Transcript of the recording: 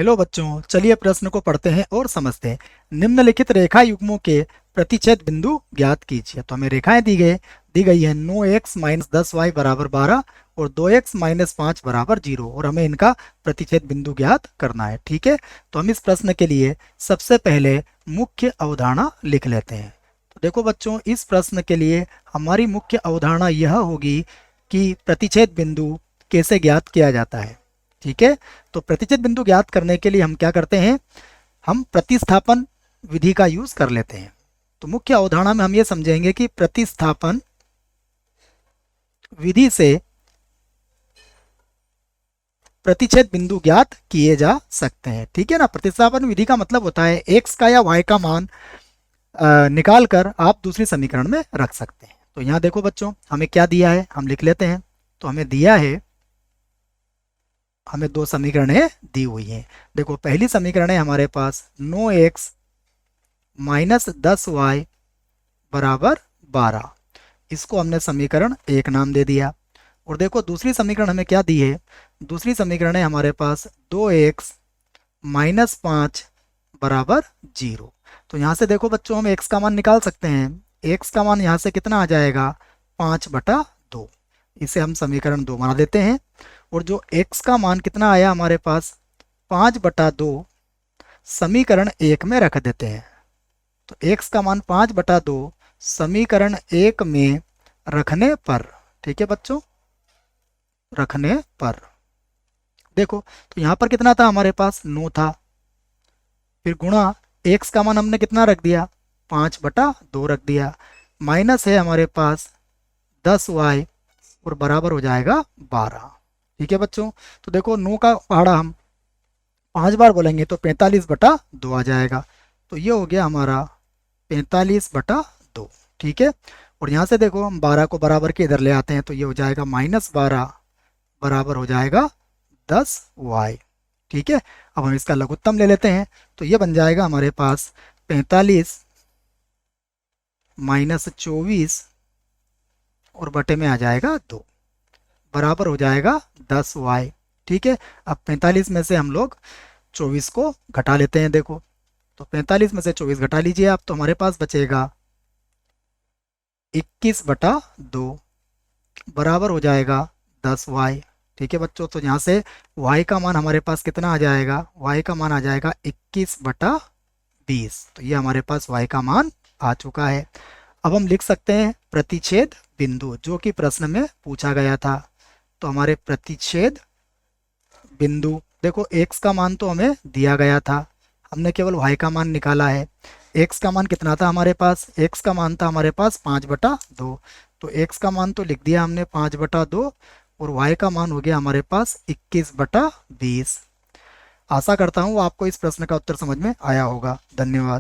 Hello बच्चों, चलिए प्रश्न को पढ़ते हैं और समझते हैं। निम्नलिखित रेखा युग्मों के प्रतिच्छेद बिंदु ज्ञात कीजिए। तो हमें रेखाएं दी गई है 9x माइनस 10y बराबर 12 और 2x माइनस 5 बराबर 0 और हमें इनका प्रतिच्छेद बिंदु ज्ञात करना है। ठीक है, तो हम इस प्रश्न के लिए सबसे पहले मुख्य अवधारणा लिख लेते हैं। तो देखो बच्चों, इस प्रश्न के लिए हमारी मुख्य अवधारणा यह होगी कि प्रतिच्छेद बिंदु कैसे ज्ञात किया जाता है। ठीक है, तो प्रतिच्छेद बिंदु ज्ञात करने के लिए हम क्या करते हैं, हम प्रतिस्थापन विधि का यूज कर लेते हैं। तो मुख्य अवधारणा में हम ये समझेंगे कि प्रतिस्थापन विधि से प्रतिच्छेद बिंदु ज्ञात किए जा सकते हैं। ठीक है ना, प्रतिस्थापन विधि का मतलब होता है x का या y का मान निकाल कर आप दूसरी समीकरण में रख सकते हैं। तो यहाँ देखो बच्चों, हमें क्या दिया है, हम लिख लेते हैं। तो हमें दिया है, हमें दो समीकरणें दी हुई हैं। देखो, पहली समीकरण है हमारे पास 9x माइनस 10y बराबर 12। इसको हमने समीकरण 1 नाम दे दिया। और देखो, दूसरी समीकरण हमें क्या दी है, दूसरी समीकरण है हमारे पास 2x माइनस 5 बराबर 0। तो यहाँ से देखो बच्चों, हम x का मान निकाल सकते हैं। x का मान यहाँ से कितना आ जाएगा, 5/2। इसे हम समीकरण 2 बना देते हैं। और जो x का मान कितना आया हमारे पास, 5/2, समीकरण 1 में रख देते हैं। तो x का मान 5/2 समीकरण 1 में रखने पर, ठीक है बच्चों, रखने पर देखो, तो यहाँ पर कितना था हमारे पास, 9 था। फिर गुणा x का मान हमने कितना रख दिया, 5/2 रख दिया। माइनस है हमारे पास 10y और बराबर हो जाएगा 12। ठीक है बच्चों, तो देखो 9 का पहाड़ा हम 5 बार बोलेंगे तो 45/2 आ जाएगा। तो ये हो गया हमारा 45/2। ठीक है, और यहाँ से देखो हम 12 को बराबर के इधर ले आते हैं तो ये हो जाएगा -12 बराबर हो जाएगा 10y। ठीक है, अब हम इसका लघुत्तम ले लेते हैं तो ये बन जाएगा हमारे पास 45 माइनस 24 और बटे में आ जाएगा 2 बराबर हो जाएगा 10y। ठीक है, अब 45 में से हम लोग 24 को घटा लेते हैं। देखो, तो 45 में से 24 घटा लीजिए आप, तो हमारे पास बचेगा 21/2 बराबर हो जाएगा 10y। ठीक है बच्चों, तो यहाँ से y का मान हमारे पास कितना आ जाएगा, y का मान आ जाएगा 21/20। तो ये हमारे पास y का मान आ चुका है। अब हम लिख सकते हैं प्रतिच्छेद बिंदु, जो कि प्रश्न में पूछा गया था। तो हमारे प्रतिच्छेद बिंदु, देखो x का मान तो हमें दिया गया था, हमने केवल y का मान निकाला है। x का मान कितना था हमारे पास, x का मान था हमारे पास 5/2। तो x का मान तो लिख दिया हमने 5/2 और y का मान हो गया हमारे पास 21/20। आशा करता हूँ आपको इस प्रश्न का उत्तर समझ में आया होगा। धन्यवाद।